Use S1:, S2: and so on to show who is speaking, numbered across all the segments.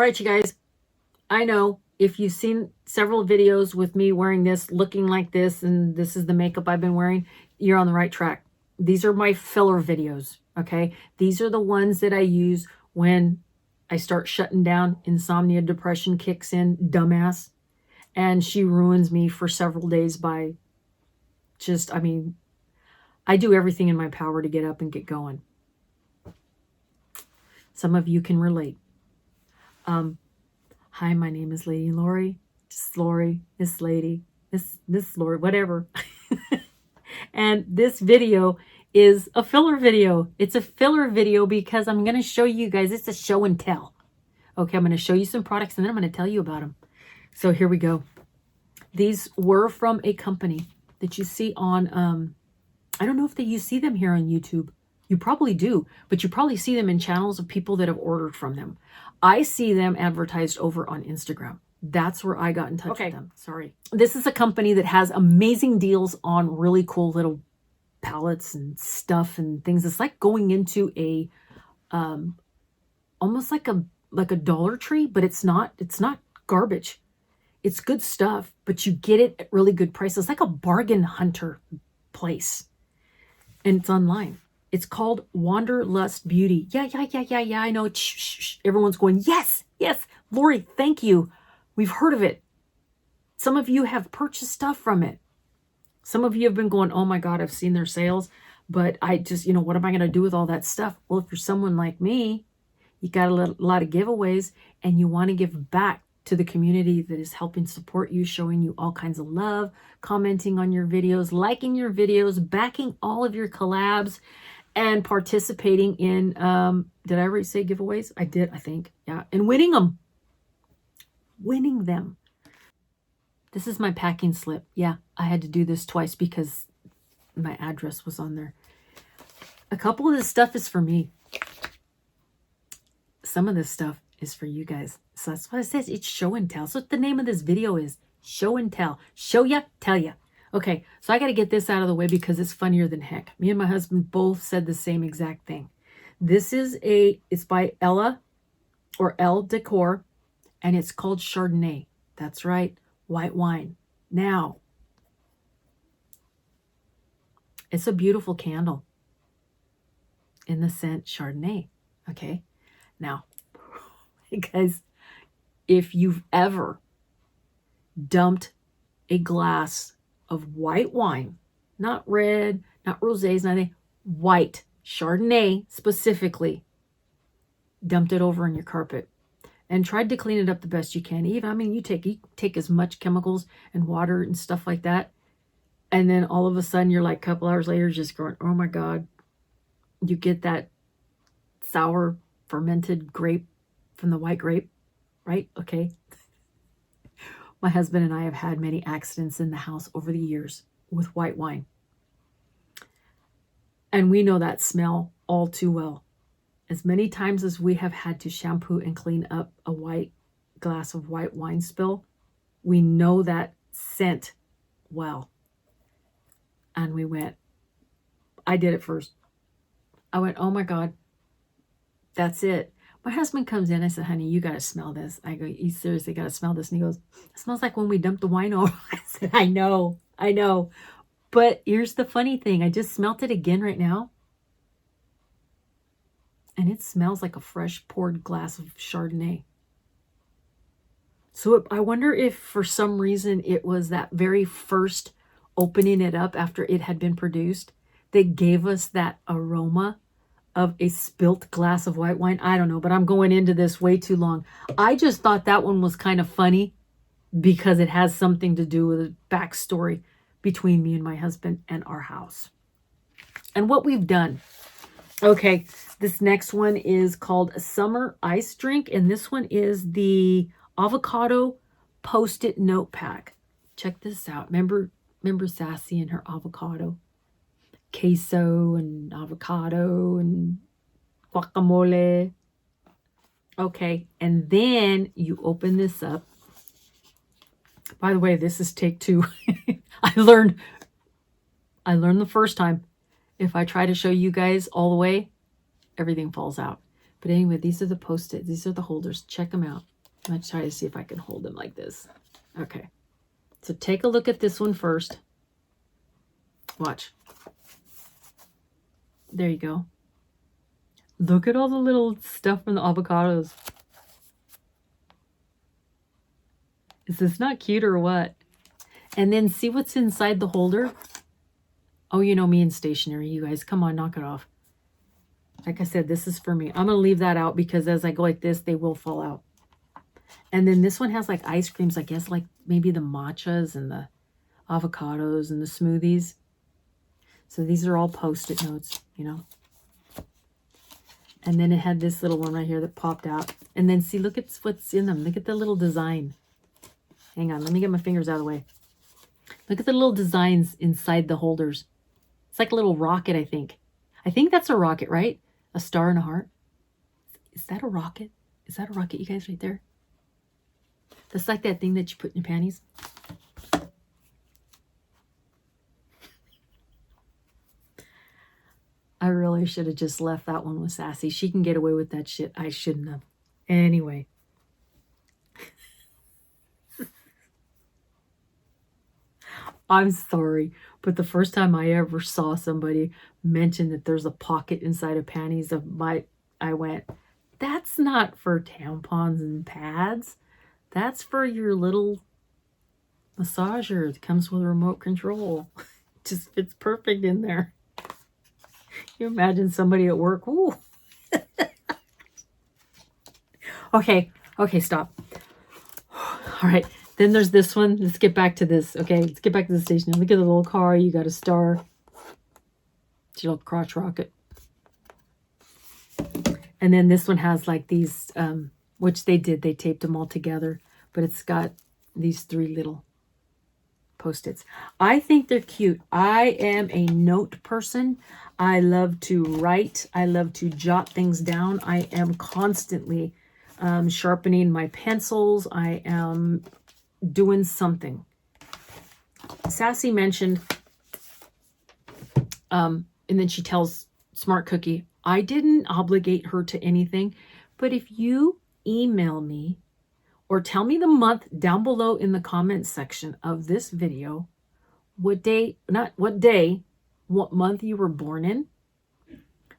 S1: right, you guys. I know if you've seen several videos with me wearing this, looking like this, and this is the makeup I've been wearing, you're on the right track. These are my filler videos, okay? These are the ones that I use when I start shutting down, insomnia, depression kicks in, dumbass, and she ruins me for several days by just, I mean, I do everything in my power to get up and get going. Some of you can relate. Hi, my name is Lady Lori. Just Lori, Miss Lady, Miss Lori, whatever. And this video is a filler video. It's a filler video because I'm going to show you guys, it's a show and tell. Okay, I'm going to show you some products and then I'm going to tell you about them. So here we go. These were from a company that you see on, I don't know if you see them here on YouTube. You probably do, but you probably see them in channels of people that have ordered from them. I see them advertised over on Instagram. That's where I got in touch with them. Sorry. This is a company that has amazing deals on really cool little palettes and stuff and things. It's like going into a, almost like a Dollar Tree, but it's not garbage. It's good stuff, but you get it at really good prices. It's like a bargain hunter place. And it's online. It's called Wanderlust Beauty. Yeah. I know. Shh. Everyone's going, yes. Lori, thank you. We've heard of it. Some of you have purchased stuff from it. Some of you have been going, oh my God, I've seen their sales, but I just, what am I going to do with all that stuff? Well, if you're someone like me, you got a lot of giveaways and you want to give back to the community that is helping support you, showing you all kinds of love, commenting on your videos, liking your videos, backing all of your collabs, and participating in, did I already say giveaways? I did, I think. Yeah. And winning them. Winning them. This is my packing slip. Yeah, I had to do this twice because my address was on there. A couple of this stuff is for me. Some of this stuff is for you guys. So that's what it says. It's show and tell. So what the name of this video is. Show and tell. Show ya, tell ya. Okay, so I got to get this out of the way because it's funnier than heck. Me and my husband both said the same exact thing. This is it's by Ella or Elle Decor, and it's called Chardonnay. That's right, white wine. Now, it's a beautiful candle in the scent Chardonnay. Okay, now, guys, if you've ever dumped a glass of white wine, not red, not rosés, nothing, white, Chardonnay specifically, dumped it over on your carpet and tried to clean it up the best you can. Even, you take as much chemicals and water and stuff like that, and then all of a sudden you're like a couple hours later just going, oh my God, you get that sour fermented grape from the white grape, right? Okay. My husband and I have had many accidents in the house over the years with white wine. And we know that smell all too well. As many times as we have had to shampoo and clean up a white glass of white wine spill, we know that scent well. And we went, I did it first. I went, oh my God, that's it. My husband comes in. I said, honey, you got to smell this. I go, you seriously got to smell this? And he goes, it smells like when we dumped the wine over. I said, I know. But here's the funny thing. I just smelt it again right now. And it smells like a fresh poured glass of Chardonnay. So I wonder if for some reason it was that very first opening it up after it had been produced that gave us that aroma of a spilt glass of white wine. I don't know, but I'm going into this way too long. I just thought that one was kind of funny because it has something to do with a backstory between me and my husband and our house. And what we've done. Okay, this next one is called a Summer Ice Drink. And this one is the avocado Post-it note pack. Check this out. Remember Sassy and her avocado? Queso and avocado and guacamole. Okay, and then you open this up. By the way, this is take 2. I learned the first time. If I try to show you guys all the way, everything falls out. But anyway, these are the Post-it. These are the holders. Check them out. Let's try to see if I can hold them like this. Okay. So take a look at this one first. Watch. There you go. Look at all the little stuff from the avocados. Is this not cute or what? And then see what's inside the holder. Oh, you know me and stationery, you guys. Come on, knock it off. Like I said, this is for me. I'm going to leave that out because as I go like this, they will fall out. And then this one has like ice creams, I guess, like maybe the matchas and the avocados and the smoothies. So these are all Post-it notes, you know. And then it had this little one right here that popped out. And then see, look at what's in them. Look at the little design. Hang on, let me get my fingers out of the way. Look at the little designs inside the holders. It's like a little rocket, I think. I think that's a rocket, right? A star and a heart. Is that a rocket? Is that a rocket, you guys, right there? That's like that thing that you put in your panties. I really should have just left that one with Sassy. She can get away with that shit. I shouldn't have. Anyway. I'm sorry, but the first time I ever saw somebody mention that there's a pocket inside of panties I went, that's not for tampons and pads. That's for your little massager. It comes with a remote control. Just fits perfect in there. You imagine somebody at work. Ooh. Okay, stop. All right, then there's this one. Let's get back to this. Okay, let's get back to the station. Look at the little car. You got a star. It's your little crotch rocket. And then this one has like these, which they taped them all together. But it's got these 3 little Post-its. I think they're cute. I am a note person. I love to write. I love to jot things down. I am constantly sharpening my pencils. I am doing something. Sassy mentioned, and then she tells Smart Cookie, I didn't obligate her to anything, but if you email me or tell me the month down below in the comments section of this video, what month you were born in,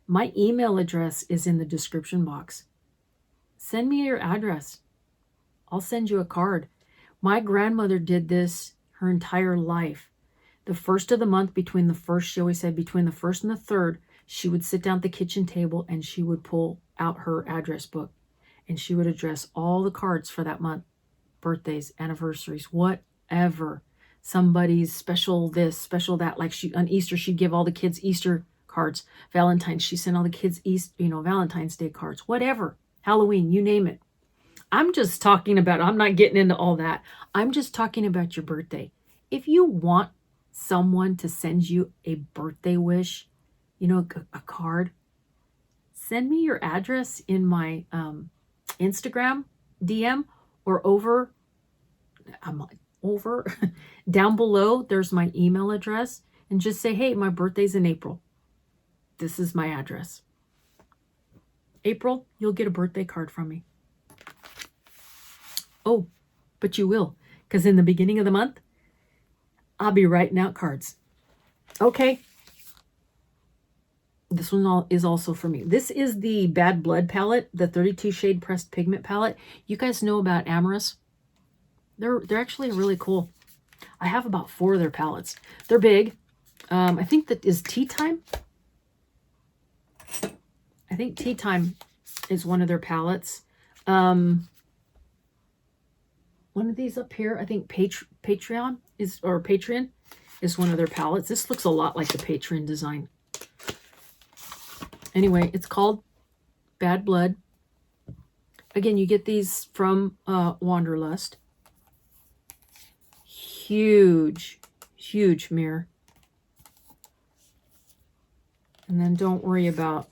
S1: my email address is in the description box. Send me your address. I'll send you a card. My grandmother did this her entire life. The first of the month, she always said between the 1st and the 3rd, she would sit down at the kitchen table and she would pull out her address book. And she would address all the cards for that month. Birthdays, anniversaries, whatever. Somebody's special this, special that. Like on Easter, she'd give all the kids Easter cards. Valentine's, she sent all the kids Valentine's Day cards. Whatever. Halloween, you name it. I'm just talking about, I'm not getting into all that. I'm just talking about your birthday. If you want someone to send you a birthday wish, a card, send me your address in my Instagram DM or over down below. There's my email address and just say, hey, my birthday's in April. This is my address. April, you'll get a birthday card from me. Oh, but you will, because in the beginning of the month, I'll be writing out cards. Okay. This one is also for me. This is the Bad Blood palette, the 32 shade pressed pigment palette. You guys know about Amorous? They're actually really cool. I have about 4 of their palettes. They're big. I think that is Tea Time. I think Tea Time is one of their palettes. One of these up here, I think Patreon is one of their palettes. This looks a lot like the Patreon design. Anyway, it's called Bad Blood. Again, you get these from Wanderlust. Huge, huge mirror. And then don't worry about,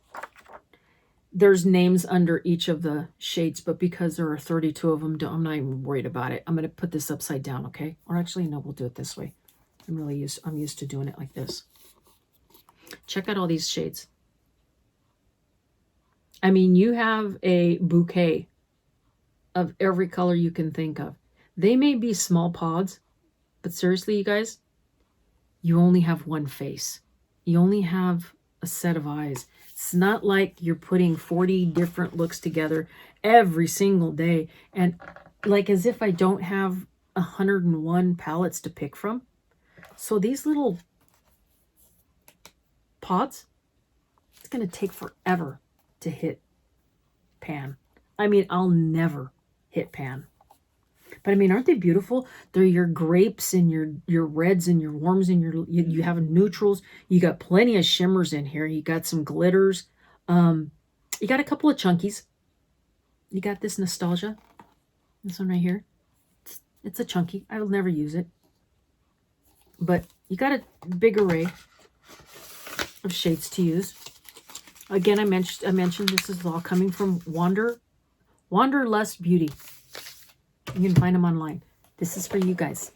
S1: there's names under each of the shades, but because there are 32 of them, I'm not even worried about it. I'm going to put this upside down, okay? Or actually, no, we'll do it this way. I'm used to doing it like this. Check out all these shades. I mean, you have a bouquet of every color you can think of. They may be small pods, but seriously, you guys, you only have one face. You only have a set of eyes. It's not like you're putting 40 different looks together every single day. And like as if I don't have 101 palettes to pick from. So these little pods, it's going to take forever to hit pan. I mean, I'll never hit pan. But I mean, aren't they beautiful? They're your grapes and your reds and your warms and you have neutrals. You got plenty of shimmers in here. You got some glitters. You got a couple of chunkies. You got this nostalgia. This one right here. It's a chunky. I will never use it. But you got a big array of shades to use. Again, I mentioned this is all coming from Wanderlust Beauty. You can find them online. This is for you guys.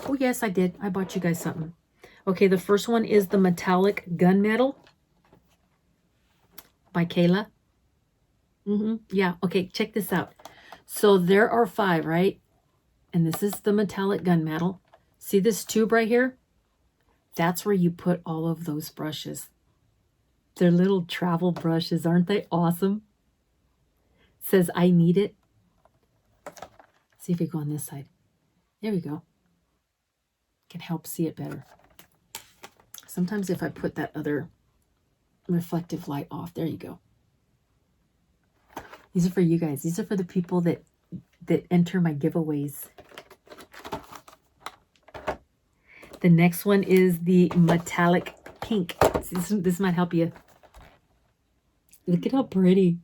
S1: Oh, yes, I did. I bought you guys something. Okay, the first one is the Metallic Gunmetal by CALA. Yeah, okay, check this out. So there are 5, right? And this is the Metallic Gunmetal. See this tube right here? That's where you put all of those brushes. They're little travel brushes. Aren't they awesome? It says, I need it. See if we go on this side. There we go. Can help see it better. Sometimes if I put that other reflective light off, there you go. These are for you guys. These are for the people that enter my giveaways. The next one is the Metallic Pink. This might help you. Look at how pretty.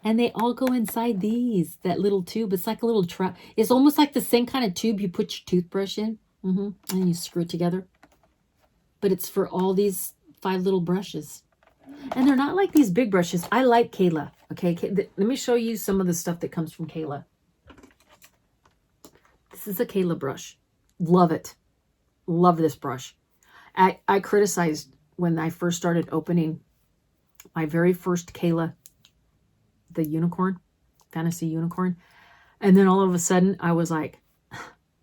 S1: And they all go inside these, that little tube. It's like a little trap. It's almost like the same kind of tube you put your toothbrush in. And you screw it together. But it's for all these 5 little brushes. And they're not like these big brushes. I like CALA. Okay, let me show you some of the stuff that comes from CALA. This is a CALA brush. Love it. Love this brush. I criticized when I first started opening my very first CALA, the unicorn, fantasy unicorn. And then all of a sudden I was like,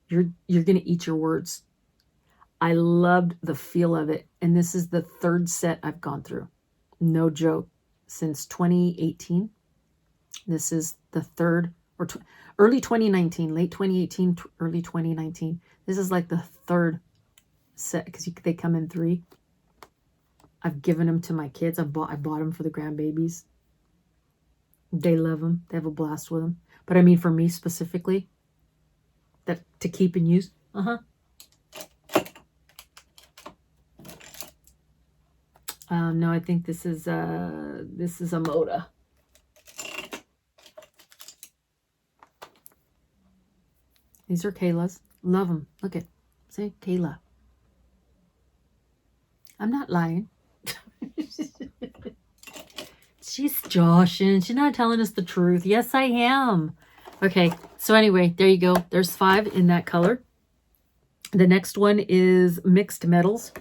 S1: you're going to eat your words. I loved the feel of it. And this is the 3rd set I've gone through. No joke. Since 2018. This is the 3rd, or early 2019, late 2018, early 2019. This is like the 3rd set because they come in 3. I've given them to my kids. I bought them for the grandbabies. They love them. They have a blast with them. But I mean, for me specifically, that to keep and use. No, I think this is a Moda. These are CALA's. Love them. Look at, say CALA. I'm not lying. She's joshing. She's not telling us the truth. Yes, I am. Okay, so anyway, there you go. There's 5 in that color. The next one is Mixed Metals.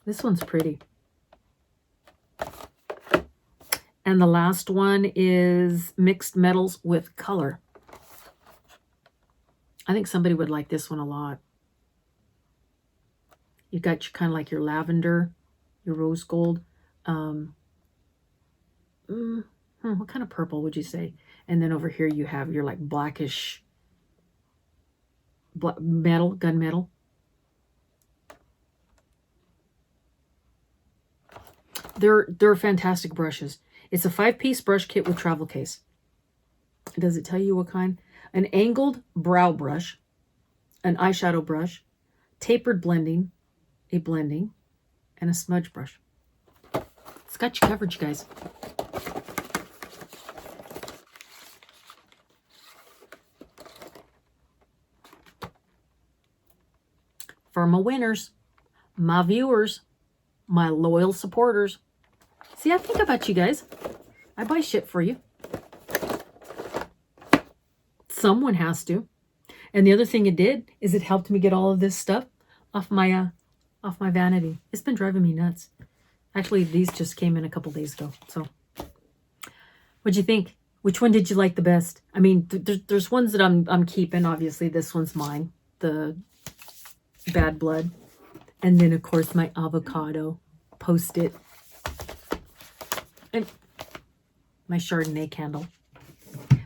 S1: This one's pretty. And the last one is Mixed Metals with Color. I think somebody would like this one a lot. You've got your kind of like your lavender, your rose gold. What kind of purple would you say? And then over here you have your like blackish metal, gunmetal. They're fantastic brushes. It's a 5-piece brush kit with travel case. Does it tell you what kind? An angled brow brush, an eyeshadow brush, tapered blending, a blending, and a smudge brush. It's got you covered, you guys. For my winners, my viewers, my loyal supporters. See, I think about you guys. I buy shit for you. Someone has to. And the other thing it did is it helped me get all of this stuff off my off my vanity. It's been driving me nuts. Actually, these just came in a couple days ago. So what'd you think? Which one did you like the best? I mean, there's ones that I'm keeping. Obviously, this one's mine. The Bad Blood. And then, of course, my avocado Post-it. And my Chardonnay candle.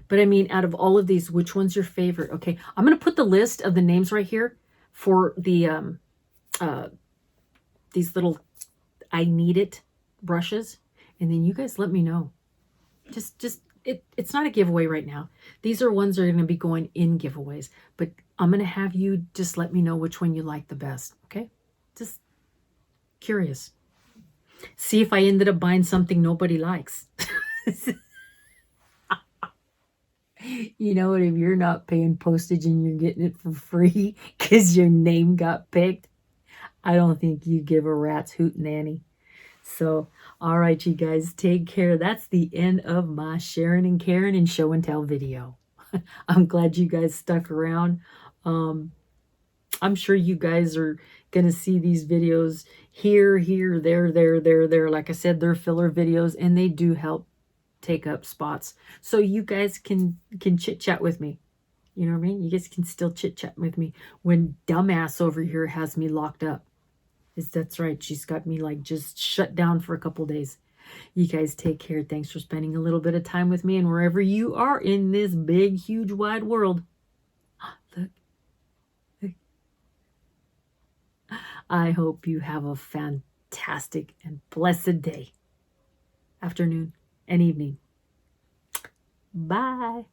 S1: But I mean, out of all of these, which one's your favorite? Okay, I'm going to put the list of the names right here for the these little I Need It brushes. And then you guys let me know. It's not a giveaway right now. These are ones that are going to be going in giveaways. But I'm going to have you just let me know which one you like the best. Okay? Just curious. See if I ended up buying something nobody likes. You know what? If you're not paying postage and you're getting it for free because your name got picked, I don't think you give a rat's hoot nanny. So, all right, you guys, take care. That's the end of my Sharon and Karen and show and tell video. I'm glad you guys stuck around. I'm sure you guys are going to see these videos here, there. Like I said, they're filler videos, and they do help take up spots. So you guys can chit-chat with me. You know what I mean? You guys can still chit-chat with me when dumbass over here has me locked up. That's right. She's got me like just shut down for a couple days. You guys take care. Thanks for spending a little bit of time with me, and wherever you are in this big, huge, wide world. Look. I hope you have a fantastic and blessed day, afternoon, and evening. Bye.